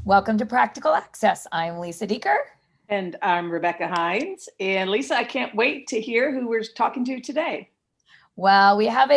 Welcome to Practical Access. I'm Lisa Dieker. And I'm Rebecca Hines. And Lisa, I can't wait to hear who we're talking to today. Well, we have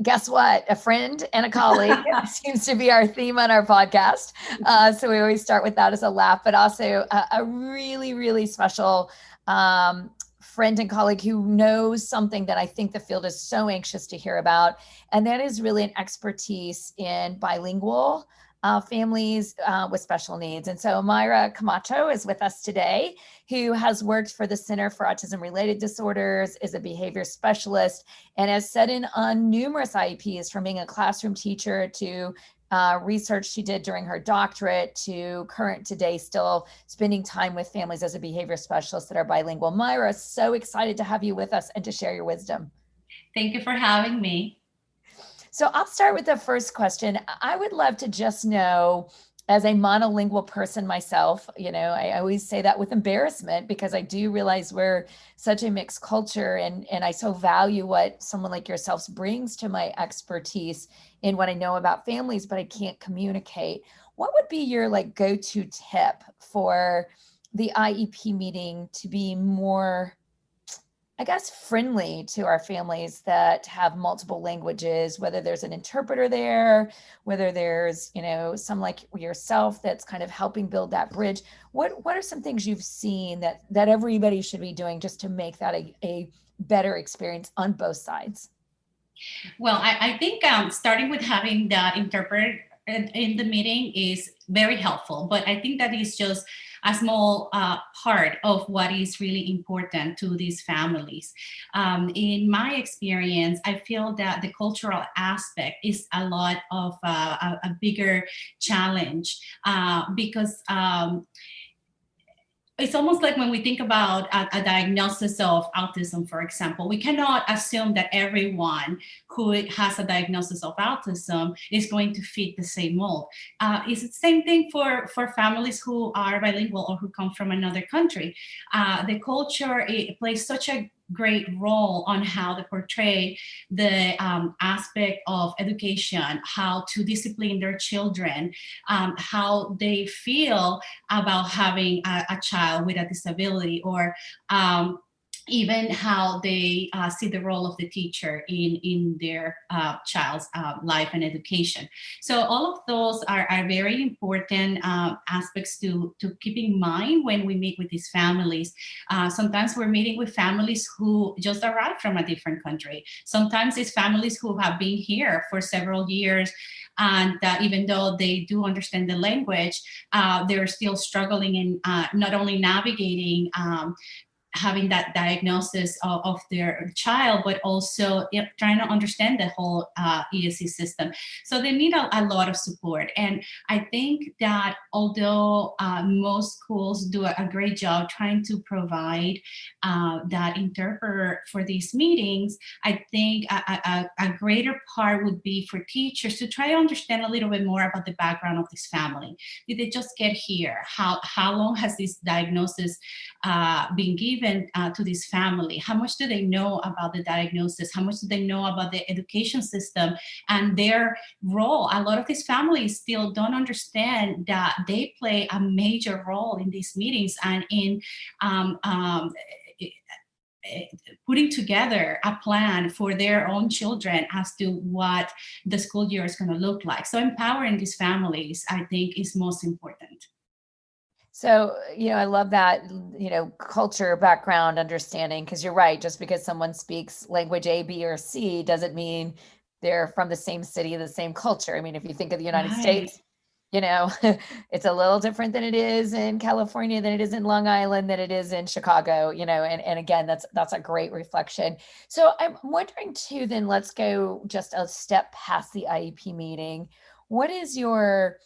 guess what? A friend and a colleague. Seems to be our theme on our podcast. So we always start with that as a laugh, but also a really, really special friend and colleague who knows something that I think the field is so anxious to hear about. And that is really an expertise in bilingual families with special needs. And so Mayra Camacho is with us today, who has worked for the Center for Autism-Related Disorders, is a behavior specialist, and has set in on numerous IEPs, from being a classroom teacher to research she did during her doctorate to current today, still spending time with families as a behavior specialist that are bilingual. Mayra, so excited to have you with us and to share your wisdom. Thank you for having me. So I'll start with the first question. I would love to just know, as a monolingual person myself, I always say that with embarrassment because I do realize we're such a mixed culture, and I so value what someone like yourself brings to my expertise in what I know about families, but I can't communicate. What would be your go-to tip for the IEP meeting to be more, I guess, friendly to our families that have multiple languages, whether there's an interpreter there, whether there's, some like yourself that's kind of helping build that bridge? What are some things you've seen that everybody should be doing just to make that a better experience on both sides? Well, I think starting with having that interpreter in the meeting is very helpful, but I think that is just a small part of what is really important to these families. In my experience, I feel that the cultural aspect is a lot of a bigger challenge because it's almost like when we think about a diagnosis of autism, for example, we cannot assume that everyone who has a diagnosis of autism is going to fit the same mold. It's the same thing for families who are bilingual or who come from another country. The culture, it plays such a great role on how to portray the aspect of education, how to discipline their children, how they feel about having a child with a disability, or even how they see the role of the teacher in their child's life and education. So all of those are very important aspects to keep in mind when we meet with these families. Sometimes we're meeting with families who just arrived from a different country. Sometimes it's families who have been here for several years, and even though they do understand the language, they're still struggling in not only navigating having that diagnosis of their child, but also trying to understand the whole ESC system. So they need a lot of support. And I think that although most schools do a great job trying to provide that interpreter for these meetings, I think a greater part would be for teachers to try to understand a little bit more about the background of this family. Did they just get here? How long has this diagnosis been given to this family? How much do they know about the diagnosis? How much do they know about the education system and their role? A lot of these families still don't understand that they play a major role in these meetings and in putting together a plan for their own children as to what the school year is going to look like. So empowering these families, I think, is most important. So, I love that, culture, background, understanding, because you're right. Just because someone speaks language A, B, or C doesn't mean they're from the same city, the same culture. I mean, if you think of the United States, it's a little different than it is in California, than it is in Long Island, than it is in Chicago, and again, that's a great reflection. So I'm wondering too, then let's go just a step past the IEP meeting. What is your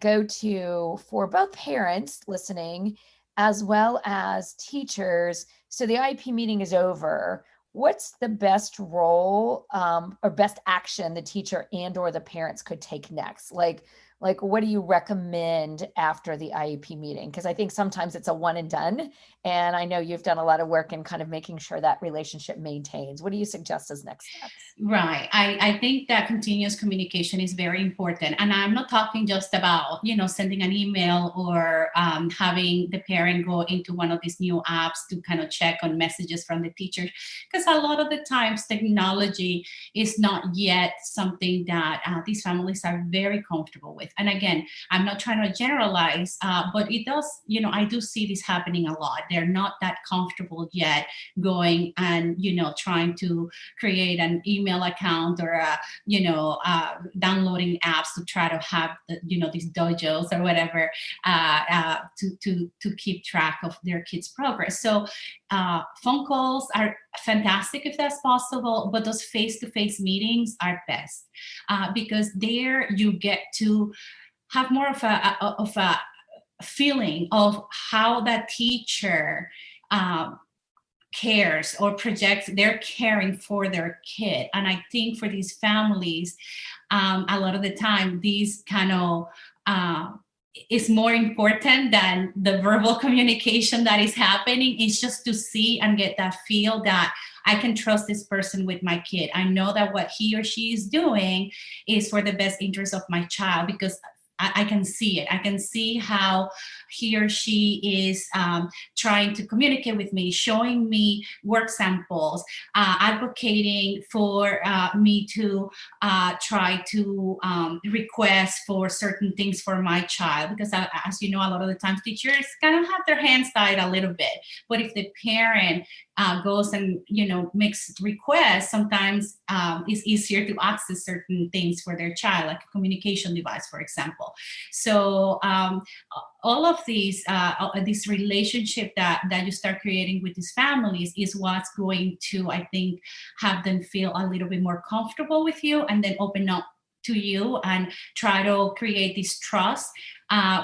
go-to for both parents listening as well as teachers? So the IEP meeting is over. What's the best role or best action the teacher and or the parents could take next? like, what do you recommend after the IEP meeting? Because I think sometimes it's a one and done. And I know you've done a lot of work in kind of making sure that relationship maintains. What do you suggest as next steps? Right. I think that continuous communication is very important. And I'm not talking just about, sending an email or having the parent go into one of these new apps to kind of check on messages from the teachers. Because a lot of the times technology is not yet something that these families are very comfortable with. And again, I'm not trying to generalize, but it does, I do see this happening a lot. They're not that comfortable yet going and, trying to create an email account or, downloading apps to try to have, these dojos or whatever to keep track of their kids' progress. So phone calls are fantastic if that's possible, but those face-to-face meetings are best because there you get to have more of a feeling of how that teacher cares or projects they're caring for their kid. And I think for these families, a lot of the time, these kind of is more important than the verbal communication that is happening. It's just to see and get that feel that I can trust this person with my kid. I know that what he or she is doing is for the best interest of my child because I can see it. I can see how he or she is trying to communicate with me, showing me work samples, advocating for me to try to request for certain things for my child. Because as you know, a lot of the times teachers kind of have their hands tied a little bit. But if the parent goes and makes requests, sometimes it's easier to access certain things for their child, like a communication device, for example. So all of these this relationship that you start creating with these families is what's going to, I think, have them feel a little bit more comfortable with you and then open up to you and try to create this trust,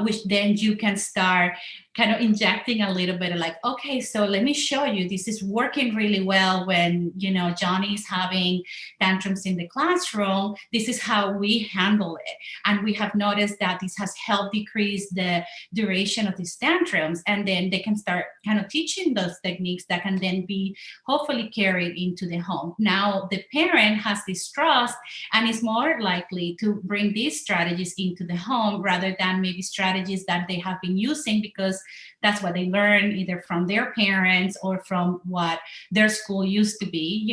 which then you can start kind of injecting a little bit of like, okay, so let me show you, this is working really well when, Johnny's having tantrums in the classroom. This is how we handle it. And we have noticed that this has helped decrease the duration of these tantrums. And then they can start kind of teaching those techniques that can then be hopefully carried into the home. Now, the parent has this trust and is more likely to bring these strategies into the home rather than maybe strategies that they have been using because that's what they learn either from their parents or from what their school used to be.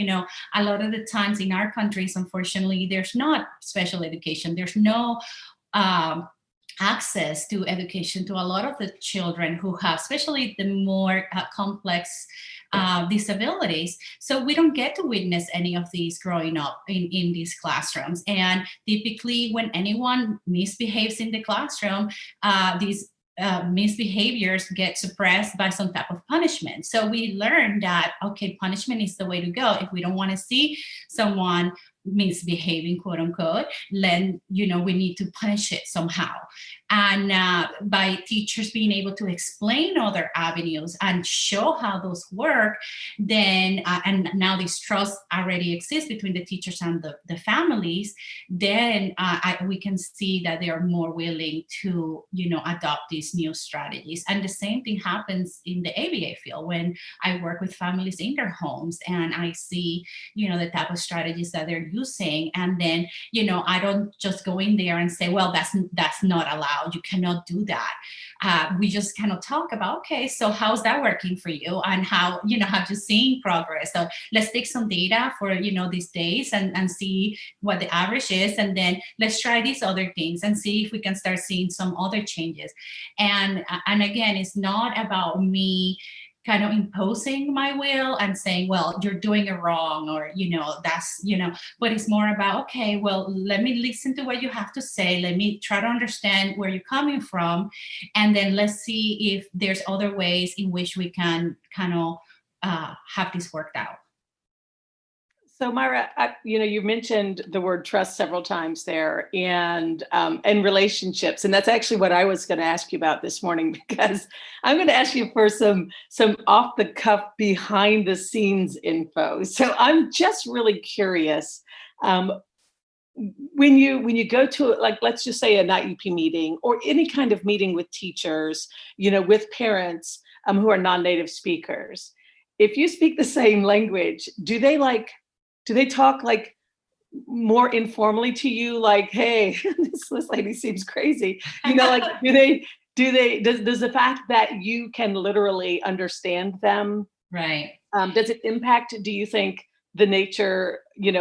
A lot of the times in our countries, unfortunately, there's not special education. There's no access to education to a lot of the children who have, especially the more complex disabilities. So we don't get to witness any of these growing up in these classrooms. And typically when anyone misbehaves in the classroom, these misbehaviors get suppressed by some type of punishment. So we learned that, okay, punishment is the way to go. If we don't want to see someone misbehaving, quote unquote, then, we need to punish it somehow. And by teachers being able to explain other avenues and show how those work, then, and now this trust already exists between the teachers and the families, then we can see that they are more willing to, adopt these new strategies. And the same thing happens in the ABA field when I work with families in their homes and I see, the type of strategies that they're using. And then, I don't just go in there and say, well, that's not allowed. You cannot do that. We just kind of talk about, okay, so how's that working for you? And how, have you seen progress? So let's take some data for, these days and see what the average is. And then let's try these other things and see if we can start seeing some other changes. And again, it's not about me kind of imposing my will and saying, well, you're doing it wrong, or, that's, but it's more about, okay, well, let me listen to what you have to say. Let me try to understand where you're coming from. And then let's see if there's other ways in which we can kind of have this worked out. So Mayra, you mentioned the word trust several times there, and relationships, and that's actually what I was going to ask you about this morning, because I'm going to ask you for some off the cuff, behind the scenes info. So I'm just really curious. when you go to, like, let's just say an IEP meeting or any kind of meeting with teachers, with parents who are non-native speakers, if you speak the same language, do they talk like more informally to you, like, hey, this lady seems crazy, like, does the fact that you can literally understand them, Right. does it impact, do you think, the nature,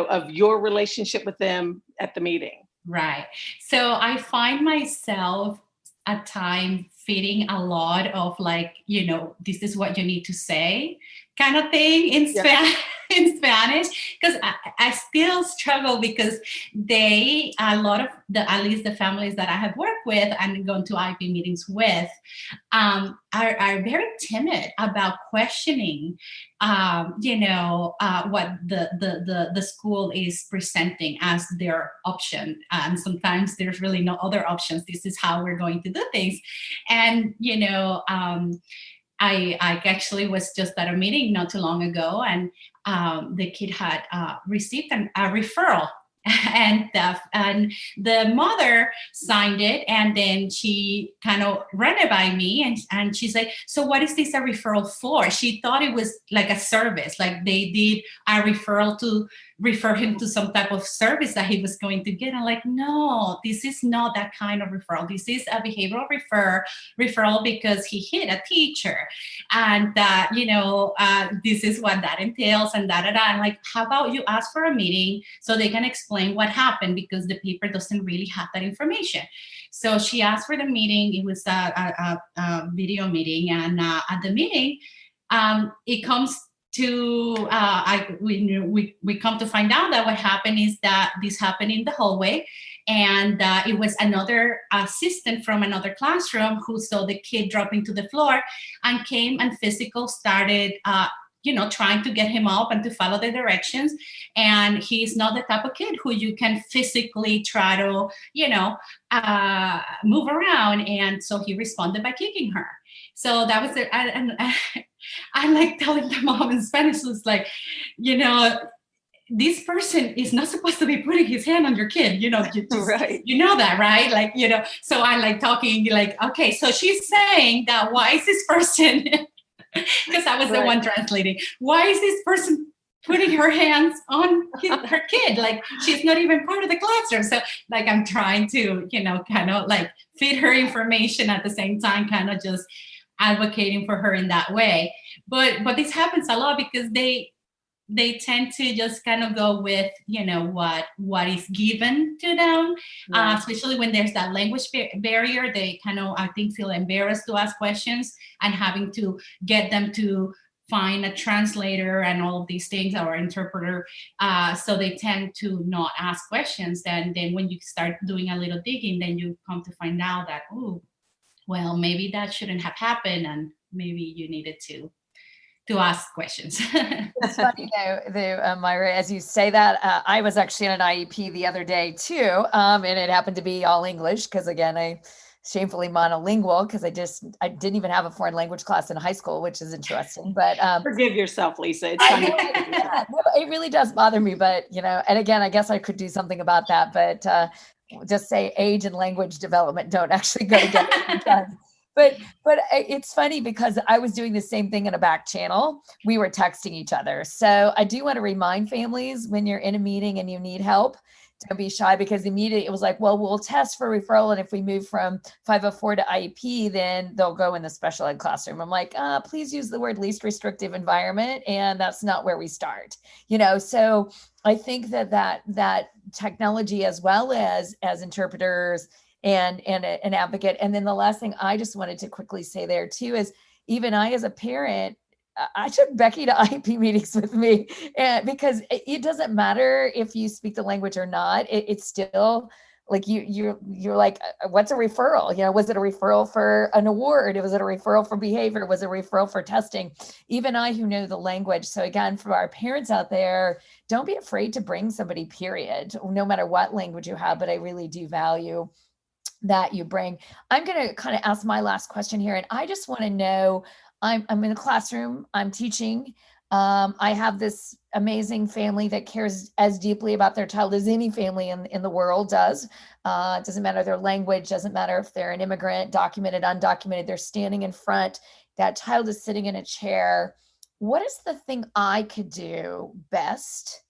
of your relationship with them at the meeting? Right. So I find myself at time feeding a lot of like, this is what you need to say kind of thing in Yeah. In Spanish, because I still struggle because a lot of at least the families that I have worked with and gone to IP meetings with, are very timid about questioning, what the school is presenting as their option. And sometimes there's really no other options. This is how we're going to do things. And, I actually was just at a meeting not too long ago, and the kid had received a referral. And the mother signed it, and then she kind of ran it by me, and she's like, so what is this a referral for? She thought it was like a service, like they did a referral to refer him to some type of service that he was going to get. I'm like, no, this is not that kind of referral. This is a behavioral referral because he hit a teacher, and this is what that entails, and da da da. I'm like, how about you ask for a meeting so they can explain what happened, because the paper doesn't really have that information. So she asked for the meeting. It was a video meeting, and at the meeting, it comes to we come to find out that what happened is that this happened in the hallway, and it was another assistant from another classroom who saw the kid dropping to the floor and came and physical started trying to get him up and to follow the directions. And he's not the type of kid who you can physically try to move around, and so he responded by kicking her. So that was it. And I'm like telling the mom in Spanish, it's like, this person is not supposed to be putting his hand on your kid, Right. You know that, right? Like, so I'm like talking, like, okay, so she's saying that why is this person, because I was the one translating, why is this person putting her hands on her kid? Like, she's not even part of the classroom. So like, I'm trying to, kind of like feed her information at the same time, kind of just advocating for her in that way. But this happens a lot because they tend to just kind of go with what is given to them, right. Especially when there's that language barrier. They kind of, I think, feel embarrassed to ask questions, and having to get them to find a translator and all of these things, or interpreter. So they tend to not ask questions. And then when you start doing a little digging, then you come to find out that, oh, well, maybe that shouldn't have happened, and maybe you needed to ask questions. It's funny though, Mayra, as you say that, I was actually in an IEP the other day too, and it happened to be all English because, again, I shamefully monolingual because I didn't even have a foreign language class in high school, which is interesting. But forgive yourself, Lisa. It's it really does bother me, but and again, I guess I could do something about that, but just say age and language development don't actually go together. But it's funny because I was doing the same thing in a back channel. We were texting each other. So I do want to remind families, when you're in a meeting and you need help, don't be shy, because immediately it was like, well, we'll test for referral. And if we move from 504 to IEP, then they'll go in the special ed classroom. I'm like, please use the word least restrictive environment. And that's not where we start, So I think that technology, as well as interpreters and an advocate. And then the last thing I just wanted to quickly say there too is, even I, as a parent, I took Becky to IEP meetings with me, because it doesn't matter if you speak the language or not. It's still like you're like, what's a referral? Was it a referral for an award? Was it a referral for behavior? Was it a referral for testing? Even I, who know the language. So again, for our parents out there, don't be afraid to bring somebody, period, no matter what language you have. But I really do value that you bring. I'm going to kind of ask my last question here. And I just want to know, I'm in a classroom, I'm teaching. I have this amazing family that cares as deeply about their child as any family in the world does. It doesn't matter their language, doesn't matter if they're an immigrant, documented, undocumented, they're standing in front, that child is sitting in a chair. What is the thing I could do best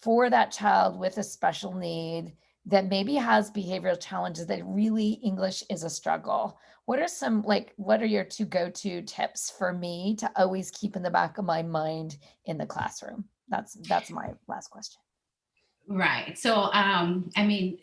for that child with a special need that maybe has behavioral challenges, that really English is a struggle? What are some, what are your two go-to tips for me to always keep in the back of my mind in the classroom? That's my last question. Right. So, I mean,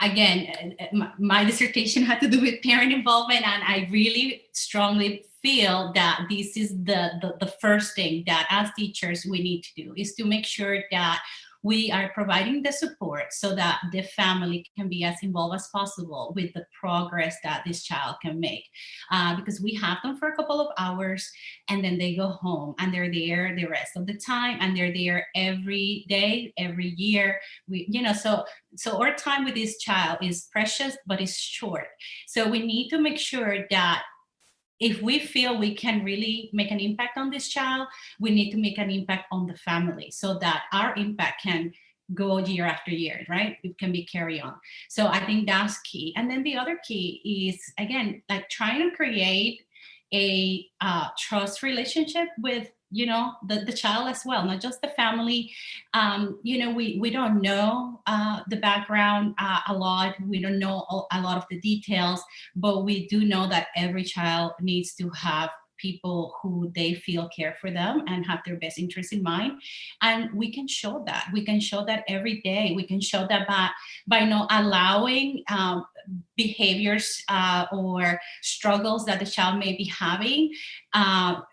again, my dissertation had to do with parent involvement, and I really strongly feel that this is the first thing that as teachers we need to do, is to make sure that we are providing the support so that the family can be as involved as possible with the progress that this child can make. Because we have them for a couple of hours and then they go home and they're there the rest of the time, and they're there every day, every year. So our time with this child is precious, but it's short. So we need to make sure that if we feel we can really make an impact on this child, we need to make an impact on the family so that our impact can go year after year, right? It can be carry on. So I think that's key. And then the other key is, again, like trying to create a trust relationship with the child as well, not just the family. We don't know the background a lot, we don't know a lot of the details, but we do know that every child needs to have people who they feel care for them and have their best interest in mind. And we can show that every day. We can show that by not allowing behaviors or struggles that the child may be having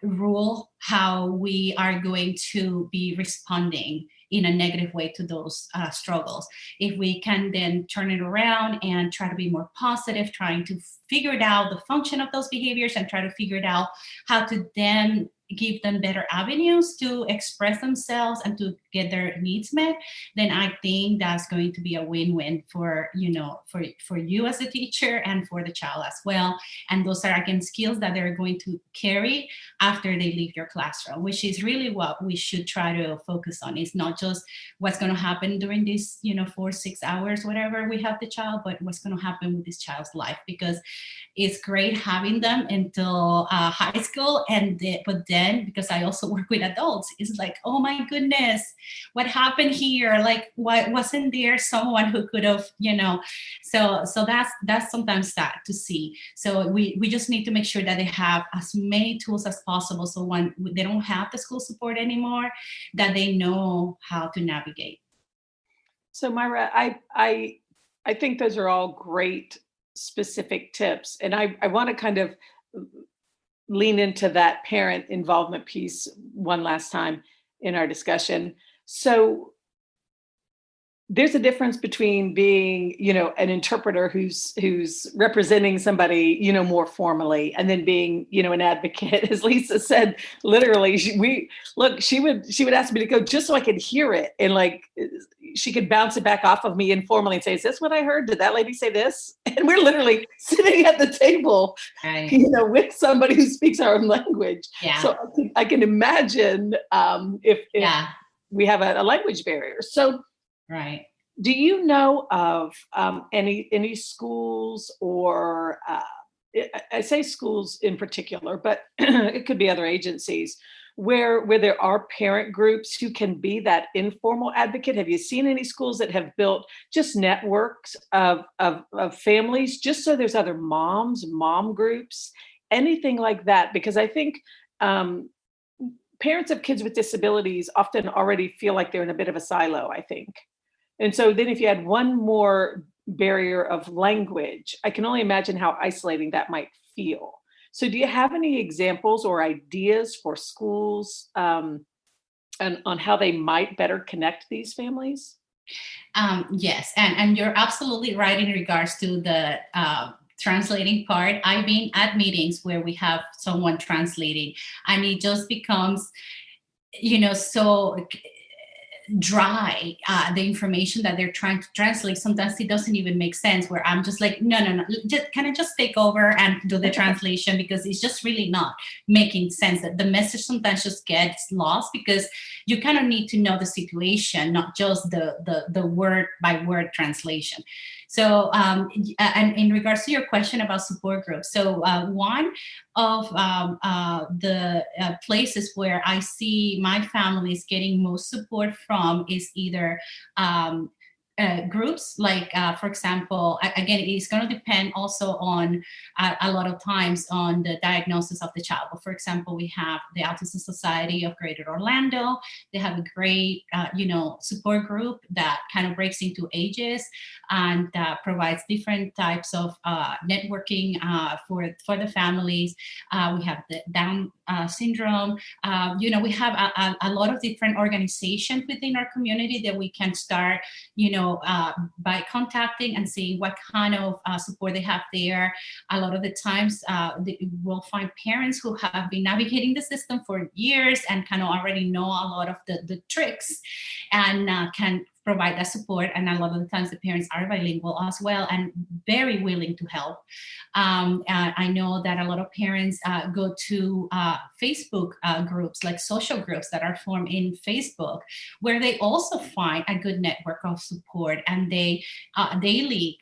rule how we are going to be responding in a negative way to those struggles. If we can then turn it around and try to be more positive, trying to figure it out the function of those behaviors and try to figure it out how to then give them better avenues to express themselves and to get their needs met, then I think that's going to be a win-win for you as a teacher and for the child as well. And those are, again, skills that they're going to carry after they leave your classroom, which is really what we should try to focus on. It's not just what's going to happen during these 4-6 hours, whatever we have the child, but what's going to happen with this child's life, because it's great having them until high school, but then, because I also work with adults, it's like, oh my goodness, what happened here? Like, what wasn't there someone who could have, so that's sometimes sad to see. So we just need to make sure that they have as many tools as possible, so when they don't have the school support anymore, that they know how to navigate. So Mayra, I think those are all great specific tips. And I want to kind of lean into that parent involvement piece one last time in our discussion. So there's a difference between being, an interpreter who's representing somebody, more formally, and then being, an advocate. As Lisa said, literally, she would ask me to go just so I could hear it, and she could bounce it back off of me informally and say, "Is this what I heard? Did that lady say this?" And we're literally sitting at the table, right, with somebody who speaks our own language. Yeah. So I can imagine if we have a language barrier. So. Right. Do you know of any schools, or I say schools in particular, but it could be other agencies where there are parent groups who can be that informal advocate? Have you seen any schools that have built just networks of families, just so there's other mom groups, anything like that? Because I think parents of kids with disabilities often already feel like they're in a bit of a silo, I think. And so then if you had one more barrier of language, I can only imagine how isolating that might feel. So do you have any examples or ideas for schools and on how they might better connect these families? Yes, and you're absolutely right in regards to the translating part. I've been at meetings where we have someone translating, and it just becomes, so dry, the information that they're trying to translate. Sometimes it doesn't even make sense, where I'm just like, no, can I just take over and do the translation, because it's just really not making sense. That the message sometimes just gets lost, because you kind of need to know the situation, not just the word by word translation. So, and in regards to your question about support groups, so one of the places where I see my family is getting most support from is either groups like, for example, again, it's going to depend also on a lot of times on the diagnosis of the child. But for example, we have the Autism Society of Greater Orlando. They have a great, support group that kind of breaks into ages and provides different types of networking for the families. We have the Down syndrome. We have a lot of different organizations within our community that we can start, by contacting and seeing what kind of support they have there. A lot of the times we'll find parents who have been navigating the system for years and kind of already know a lot of the tricks, and can provide that support. And a lot of the times the parents are bilingual as well and very willing to help. I know that a lot of parents go to Facebook groups, like social groups that are formed in Facebook, where they also find a good network of support, and they daily,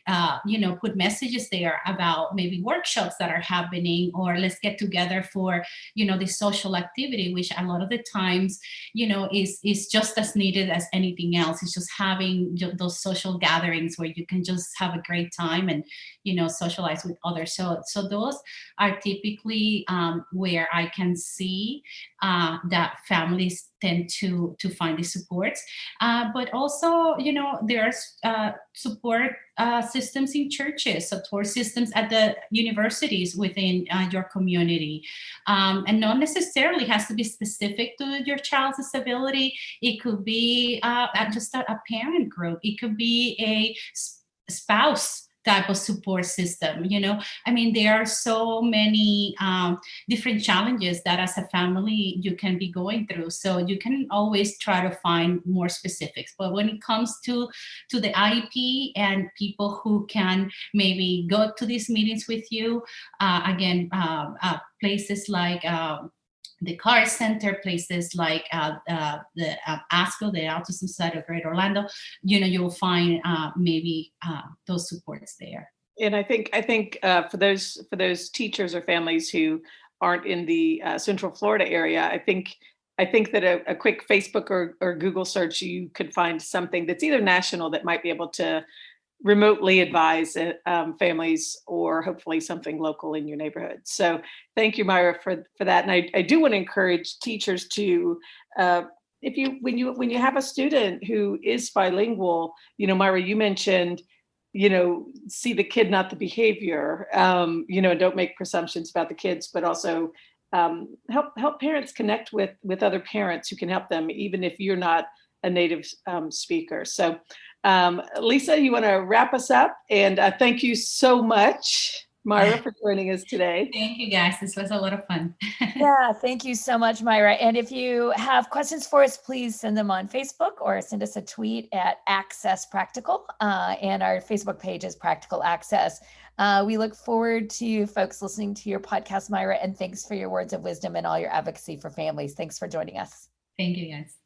put messages there about maybe workshops that are happening, or let's get together for, the social activity, which a lot of the times, is just as needed as anything else. It's just having those social gatherings where you can just have a great time and, socialize with others. So those are typically where I can see that families tend to find these supports. But also, there's support systems in churches, support systems at the universities within your community. And not necessarily has to be specific to your child's disability. It could be just a parent group. It could be a spouse type of support system. There are so many different challenges that as a family you can be going through. So you can always try to find more specifics. But when it comes to the IEP and people who can maybe go to these meetings with you, places like the CAR Center, places like the ASCO, the Autism Society of Greater Orlando, you'll find maybe those supports there. And I think for those teachers or families who aren't in the Central Florida area, I think that a quick Facebook or Google search, you could find something that's either national that might be able to remotely advise families, or hopefully something local in your neighborhood. So thank you, Mayra, for that. And I do want to encourage teachers to, when you have a student who is bilingual, Mayra, you mentioned, see the kid, not the behavior, don't make presumptions about the kids, but also help parents connect with other parents who can help them, even if you're not a native speaker. So Lisa, you want to wrap us up? And thank you so much, Mayra, for joining us today. Thank you, guys. This was a lot of fun. Yeah, thank you so much, Mayra. And if you have questions for us, please send them on Facebook or send us a tweet at Access Practical. And our Facebook page is Practical Access. We look forward to folks listening to your podcast, Mayra, and thanks for your words of wisdom and all your advocacy for families. Thanks for joining us. Thank you, guys.